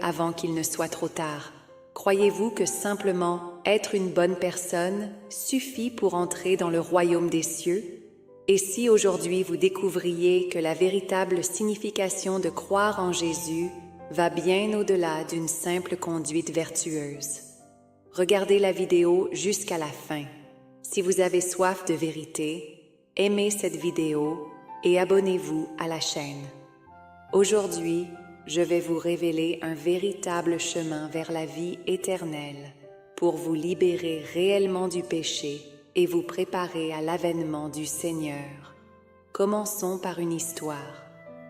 avant qu'il ne soit trop tard. Croyez-vous que simplement être une bonne personne suffit pour entrer dans le royaume des cieux? Et si aujourd'hui vous découvriez que la véritable signification de croire en Jésus va bien au-delà d'une simple conduite vertueuse? Regardez la vidéo jusqu'à la fin. Si vous avez soif de vérité, aimez cette vidéo et abonnez-vous à la chaîne. Aujourd'hui, je vais vous révéler un véritable chemin vers la vie éternelle pour vous libérer réellement du péché et vous préparer à l'avènement du Seigneur. Commençons par une histoire.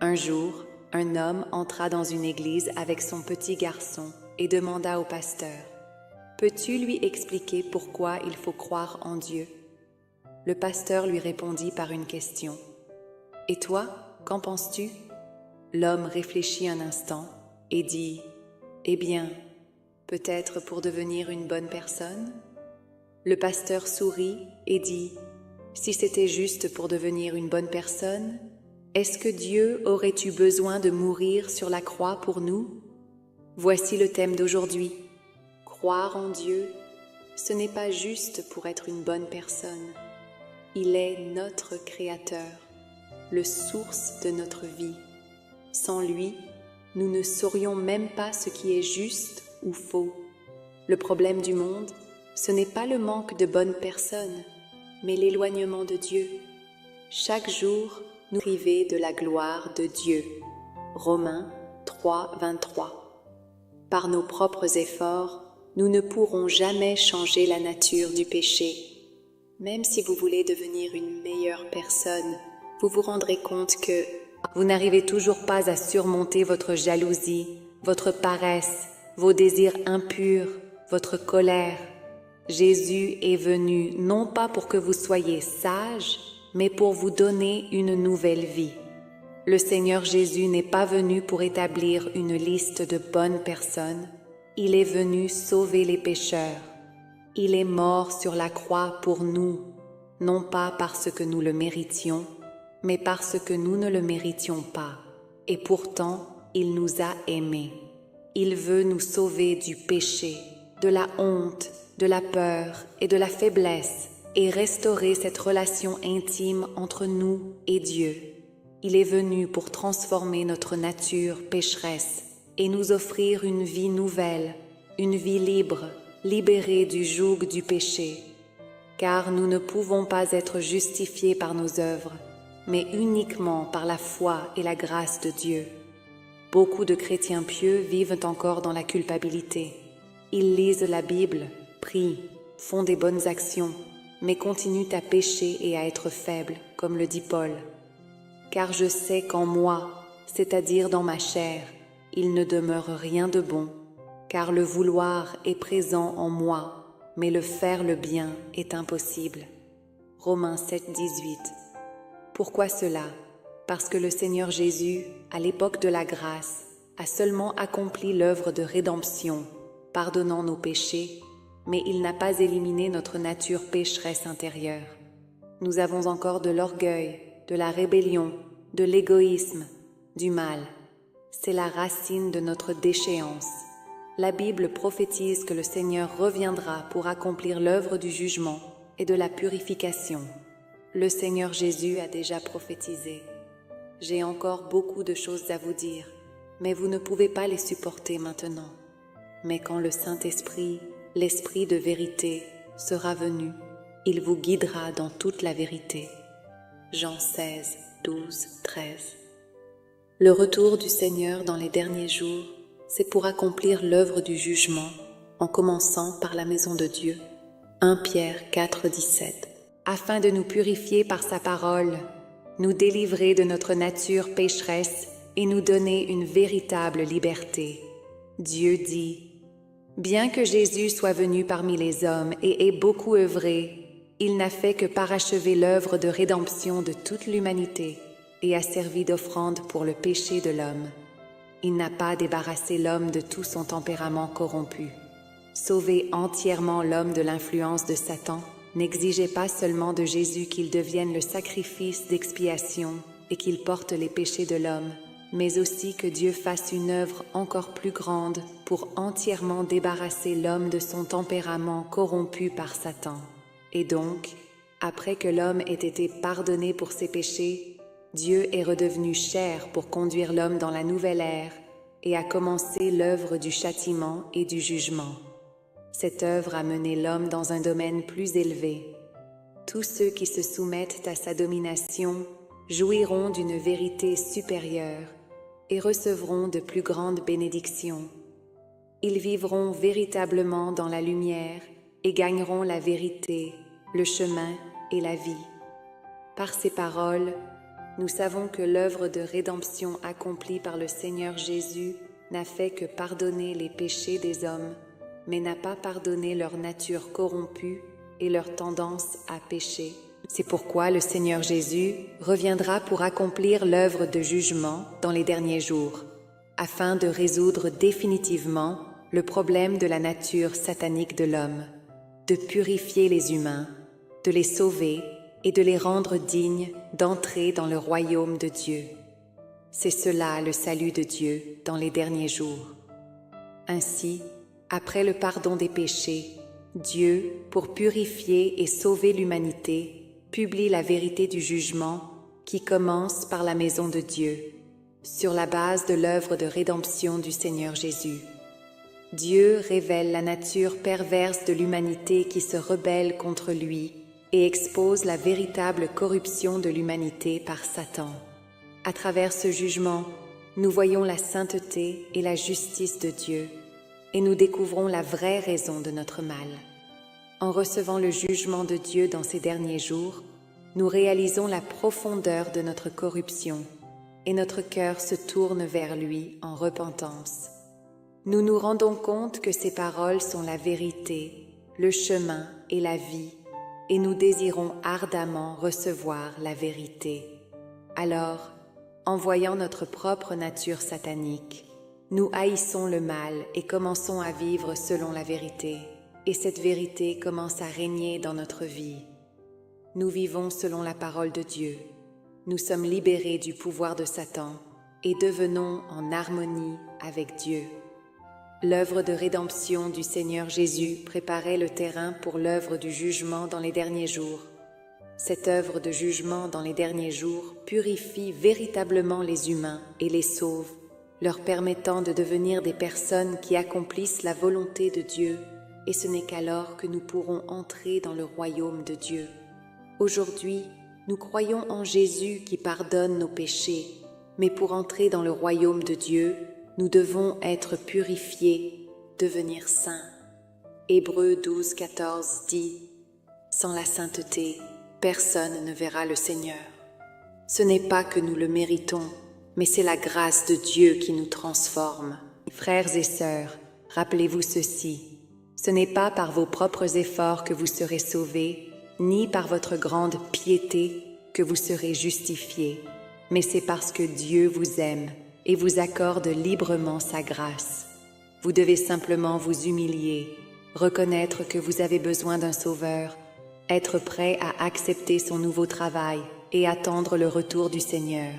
Un jour, un homme entra dans une église avec son petit garçon et demanda au pasteur: « Peux-tu lui expliquer pourquoi il faut croire en Dieu ?» Le pasteur lui répondit par une question. « Et toi, qu'en penses-tu » L'homme réfléchit un instant et dit: « Eh bien, peut-être pour devenir une bonne personne ?» Le pasteur sourit et dit: « Si c'était juste pour devenir une bonne personne, est-ce que Dieu aurait eu besoin de mourir sur la croix pour nous ?» Voici le thème d'aujourd'hui. Croire en Dieu, ce n'est pas juste pour être une bonne personne. Il est notre Créateur, le source de notre vie. Sans lui, nous ne saurions même pas ce qui est juste ou faux. Le problème du monde, ce n'est pas le manque de bonnes personnes, mais l'éloignement de Dieu. Chaque jour, nous privons de la gloire de Dieu. Romains 3, 23. Par nos propres efforts, nous ne pourrons jamais changer la nature du péché. Même si vous voulez devenir une meilleure personne, vous vous rendrez compte que vous n'arrivez toujours pas à surmonter votre jalousie, votre paresse, vos désirs impurs, votre colère. Jésus est venu non pas pour que vous soyez sages, mais pour vous donner une nouvelle vie. Le Seigneur Jésus n'est pas venu pour établir une liste de bonnes personnes. Il est venu sauver les pécheurs. Il est mort sur la croix pour nous, non pas parce que nous le méritions, mais parce que nous ne le méritions pas. Et pourtant, il nous a aimés. Il veut nous sauver du péché, de la honte, de la peur et de la faiblesse, et restaurer cette relation intime entre nous et Dieu. Il est venu pour transformer notre nature pécheresse et nous offrir une vie nouvelle, une vie libre, libérée du joug du péché. Car nous ne pouvons pas être justifiés par nos œuvres, mais uniquement par la foi et la grâce de Dieu. Beaucoup de chrétiens pieux vivent encore dans la culpabilité. Ils lisent la Bible, prient, font des bonnes actions, mais continuent à pécher et à être faibles, comme le dit Paul. Car je sais qu'en moi, c'est-à-dire dans ma chair, il ne demeure rien de bon, car le vouloir est présent en moi, mais le faire le bien est impossible. Romains 7, 18. Pourquoi cela? Parce que le Seigneur Jésus, à l'époque de la grâce, a seulement accompli l'œuvre de rédemption, pardonnant nos péchés, mais il n'a pas éliminé notre nature pécheresse intérieure. Nous avons encore de l'orgueil, de la rébellion, de l'égoïsme, du mal. C'est la racine de notre déchéance. La Bible prophétise que le Seigneur reviendra pour accomplir l'œuvre du jugement et de la purification. Le Seigneur Jésus a déjà prophétisé. J'ai encore beaucoup de choses à vous dire, mais vous ne pouvez pas les supporter maintenant. Mais quand le Saint-Esprit, l'Esprit de vérité, sera venu, il vous guidera dans toute la vérité. Jean 16, 12, 13. Le retour du Seigneur dans les derniers jours, c'est pour accomplir l'œuvre du jugement, en commençant par la maison de Dieu. 1 Pierre 4, 17. Afin de nous purifier par sa parole, nous délivrer de notre nature pécheresse et nous donner une véritable liberté. Dieu dit: bien que Jésus soit venu parmi les hommes et ait beaucoup œuvré, il n'a fait que parachever l'œuvre de rédemption de toute l'humanité et a servi d'offrande pour le péché de l'homme. Il n'a pas débarrassé l'homme de tout son tempérament corrompu. Sauver entièrement l'homme de l'influence de Satan n'exigeait pas seulement de Jésus qu'il devienne le sacrifice d'expiation et qu'il porte les péchés de l'homme, mais aussi que Dieu fasse une œuvre encore plus grande pour entièrement débarrasser l'homme de son tempérament corrompu par Satan. Et donc, après que l'homme ait été pardonné pour ses péchés, Dieu est redevenu chair pour conduire l'homme dans la nouvelle ère et a commencé l'œuvre du châtiment et du jugement. Cette œuvre a mené l'homme dans un domaine plus élevé. Tous ceux qui se soumettent à sa domination jouiront d'une vérité supérieure et recevront de plus grandes bénédictions. Ils vivront véritablement dans la lumière et gagneront la vérité, le chemin et la vie. Par ces paroles, nous savons que l'œuvre de rédemption accomplie par le Seigneur Jésus n'a fait que pardonner les péchés des hommes, mais n'a pas pardonné leur nature corrompue et leur tendance à pécher. C'est pourquoi le Seigneur Jésus reviendra pour accomplir l'œuvre de jugement dans les derniers jours, afin de résoudre définitivement le problème de la nature satanique de l'homme, de purifier les humains, de les sauver et de les rendre dignes d'entrer dans le royaume de Dieu. C'est cela le salut de Dieu dans les derniers jours. Ainsi, après le pardon des péchés, Dieu, pour purifier et sauver l'humanité, publie la vérité du jugement qui commence par la maison de Dieu, sur la base de l'œuvre de rédemption du Seigneur Jésus. Dieu révèle la nature perverse de l'humanité qui se rebelle contre lui et expose la véritable corruption de l'humanité par Satan. À travers ce jugement, nous voyons la sainteté et la justice de Dieu, et nous découvrons la vraie raison de notre mal. En recevant le jugement de Dieu dans ces derniers jours, nous réalisons la profondeur de notre corruption et notre cœur se tourne vers lui en repentance. Nous nous rendons compte que ces paroles sont la vérité, le chemin et la vie, et nous désirons ardemment recevoir la vérité. Alors, en voyant notre propre nature satanique, nous haïssons le mal et commençons à vivre selon la vérité. Et cette vérité commence à régner dans notre vie. Nous vivons selon la parole de Dieu. Nous sommes libérés du pouvoir de Satan et devenons en harmonie avec Dieu. L'œuvre de rédemption du Seigneur Jésus préparait le terrain pour l'œuvre du jugement dans les derniers jours. Cette œuvre de jugement dans les derniers jours purifie véritablement les humains et les sauve, leur permettant de devenir des personnes qui accomplissent la volonté de Dieu. Et ce n'est qu'alors que nous pourrons entrer dans le royaume de Dieu. Aujourd'hui, nous croyons en Jésus qui pardonne nos péchés, mais pour entrer dans le royaume de Dieu, nous devons être purifiés, devenir saints. Hébreux 12, 14 dit « Sans la sainteté, personne ne verra le Seigneur. Ce n'est pas que nous le méritons, mais c'est la grâce de Dieu qui nous transforme. Frères et sœurs, rappelez-vous ceci. Ce n'est pas par vos propres efforts que vous serez sauvés, ni par votre grande piété que vous serez justifiés, mais c'est parce que Dieu vous aime et vous accorde librement sa grâce. Vous devez simplement vous humilier, reconnaître que vous avez besoin d'un sauveur, être prêt à accepter son nouveau travail et attendre le retour du Seigneur.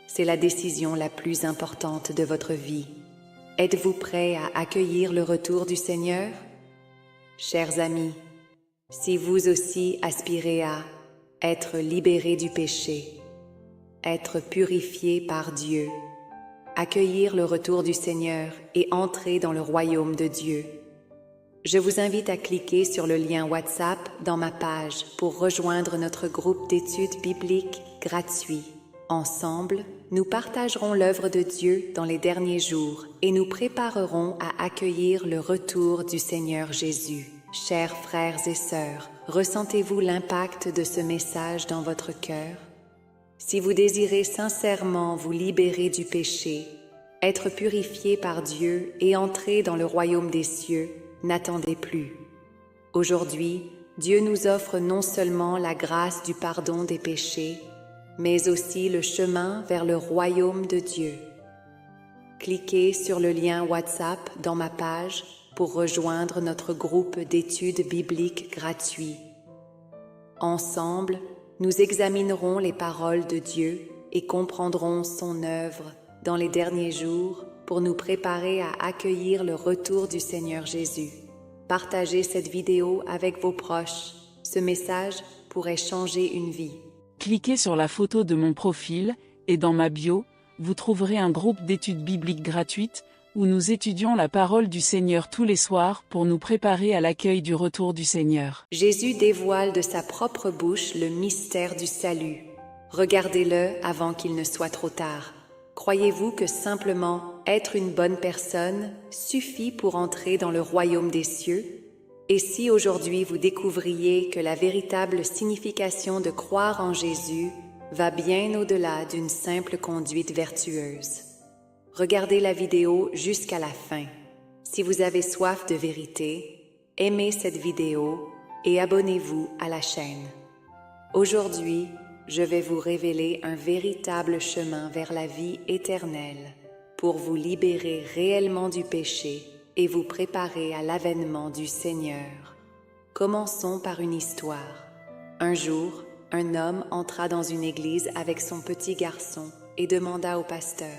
C'est la décision la plus importante de votre vie. Êtes-vous prêt à accueillir le retour du Seigneur? Chers amis, si vous aussi aspirez à être libérés du péché, être purifiés par Dieu, accueillir le retour du Seigneur et entrer dans le royaume de Dieu, je vous invite à cliquer sur le lien WhatsApp dans ma page pour rejoindre notre groupe d'études bibliques gratuit. Ensemble, nous partagerons l'œuvre de Dieu dans les derniers jours et nous préparerons à accueillir le retour du Seigneur Jésus. Chers frères et sœurs, ressentez-vous l'impact de ce message dans votre cœur? Si vous désirez sincèrement vous libérer du péché, être purifié par Dieu et entrer dans le royaume des cieux, n'attendez plus. Aujourd'hui, Dieu nous offre non seulement la grâce du pardon des péchés, mais aussi le chemin vers le royaume de Dieu. Cliquez sur le lien WhatsApp dans ma page pour rejoindre notre groupe d'études bibliques gratuit. Ensemble, nous examinerons les paroles de Dieu et comprendrons son œuvre dans les derniers jours pour nous préparer à accueillir le retour du Seigneur Jésus. Partagez cette vidéo avec vos proches. Ce message pourrait changer une vie. Cliquez sur la photo de mon profil, et dans ma bio, vous trouverez un groupe d'études bibliques gratuites, où nous étudions la parole du Seigneur tous les soirs pour nous préparer à l'accueil du retour du Seigneur. Jésus dévoile de sa propre bouche le mystère du salut. Regardez-le avant qu'il ne soit trop tard. Croyez-vous que simplement être une bonne personne suffit pour entrer dans le royaume des cieux? Et si aujourd'hui vous découvriez que la véritable signification de croire en Jésus va bien au-delà d'une simple conduite vertueuse? Regardez la vidéo jusqu'à la fin. Si vous avez soif de vérité, aimez cette vidéo et abonnez-vous à la chaîne. Aujourd'hui, je vais vous révéler un véritable chemin vers la vie éternelle pour vous libérer réellement du péché et vous préparer à l'avènement du Seigneur. Commençons par une histoire. Un jour, un homme entra dans une église avec son petit garçon et demanda au pasteur: